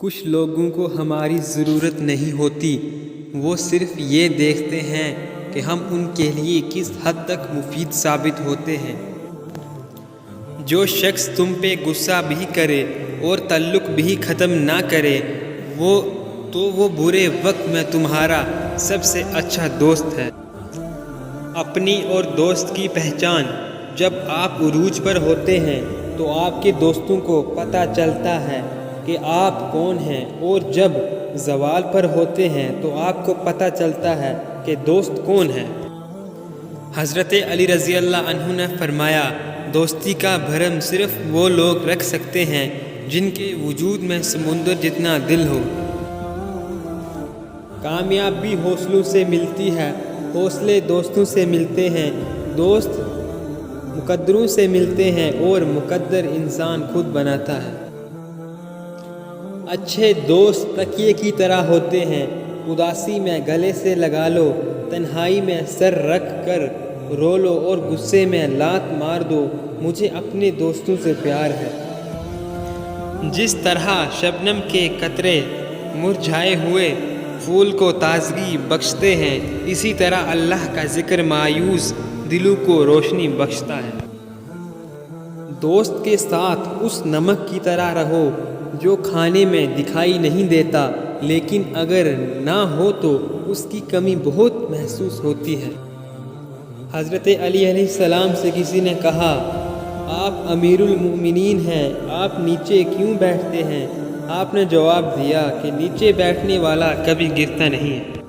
کچھ لوگوں کو ہماری ضرورت نہیں ہوتی، وہ صرف یہ دیکھتے ہیں کہ ہم ان کے لیے کس حد تک مفید ثابت ہوتے ہیں۔ جو شخص تم پہ غصہ بھی کرے اور تعلق بھی ختم نہ کرے وہ برے وقت میں تمہارا سب سے اچھا دوست ہے۔ اپنی اور دوست کی پہچان: جب آپ عروج پر ہوتے ہیں تو آپ کے دوستوں کو پتہ چلتا ہے کہ آپ کون ہیں، اور جب زوال پر ہوتے ہیں تو آپ کو پتہ چلتا ہے کہ دوست کون ہے۔ حضرت علی رضی اللہ عنہ نے فرمایا، دوستی کا بھرم صرف وہ لوگ رکھ سکتے ہیں جن کے وجود میں سمندر جتنا دل ہو۔ کامیابی حوصلوں سے ملتی ہے، حوصلے دوستوں سے ملتے ہیں، دوست مقدروں سے ملتے ہیں، اور مقدر انسان خود بناتا ہے۔ اچھے دوست تکیے کی طرح ہوتے ہیں، اداسی میں گلے سے لگا لو، تنہائی میں سر رکھ کر رو لو اور غصے میں لات مار دو، مجھے اپنے دوستوں سے پیار ہے۔ جس طرح شبنم کے قطرے مرجھائے ہوئے پھول کو تازگی بخشتے ہیں، اسی طرح اللہ کا ذکر مایوس دلوں کو روشنی بخشتا ہے۔ دوست کے ساتھ اس نمک کی طرح رہو جو کھانے میں دکھائی نہیں دیتا، لیکن اگر نہ ہو تو اس کی کمی بہت محسوس ہوتی ہے۔ حضرت علی علیہ السلام سے کسی نے کہا، آپ امیر المؤمنین ہیں، آپ نیچے کیوں بیٹھتے ہیں؟ آپ نے جواب دیا کہ نیچے بیٹھنے والا کبھی گرتا نہیں ہے۔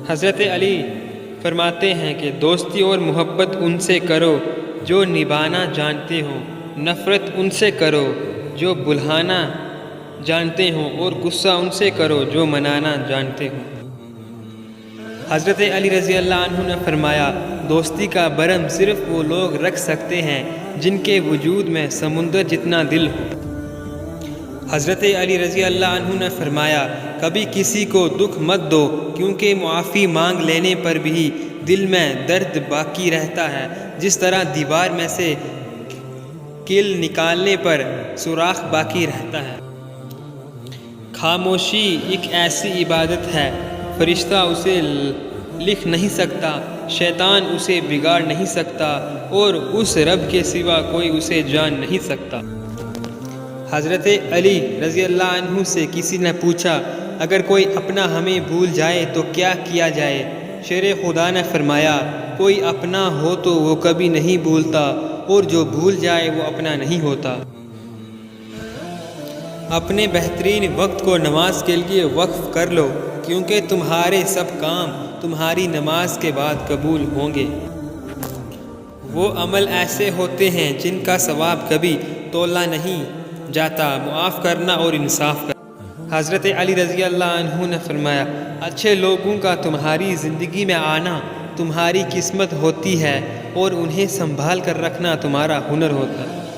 حضرت علی فرماتے ہیں کہ دوستی اور محبت ان سے کرو جو نبھانا جانتے ہوں، نفرت ان سے کرو جو بھلانا جانتے ہوں، اور غصہ ان سے کرو جو منانا جانتے ہوں۔ حضرت علی رضی اللہ عنہ نے فرمایا، دوستی کا بھرم صرف وہ لوگ رکھ سکتے ہیں جن کے وجود میں سمندر جتنا دل ہو۔ حضرت علی رضی اللہ عنہ نے فرمایا، کبھی کسی کو دکھ مت دو، کیونکہ معافی مانگ لینے پر بھی دل میں درد باقی رہتا ہے، جس طرح دیوار میں سے کیل نکالنے پر سوراخ باقی رہتا ہے۔ خاموشی ایک ایسی عبادت ہے، فرشتہ اسے لکھ نہیں سکتا، شیطان اسے بگاڑ نہیں سکتا، اور اس رب کے سوا کوئی اسے جان نہیں سکتا۔ حضرت علی رضی اللہ عنہ سے کسی نے پوچھا، اگر کوئی اپنا ہمیں بھول جائے تو کیا کیا جائے؟ شیر خدا نے فرمایا، کوئی اپنا ہو تو وہ کبھی نہیں بھولتا، اور جو بھول جائے وہ اپنا نہیں ہوتا۔ اپنے بہترین وقت کو نماز کے لیے وقف کر لو، کیونکہ تمہارے سب کام تمہاری نماز کے بعد قبول ہوں گے۔ وہ عمل ایسے ہوتے ہیں جن کا ثواب کبھی تولا نہیں جاتا، معاف کرنا اور انصاف کرنا۔ حضرت علی رضی اللہ عنہ نے فرمایا، اچھے لوگوں کا تمہاری زندگی میں آنا تمہاری قسمت ہوتی ہے، اور انہیں سنبھال کر رکھنا تمہارا ہنر ہوتا ہے۔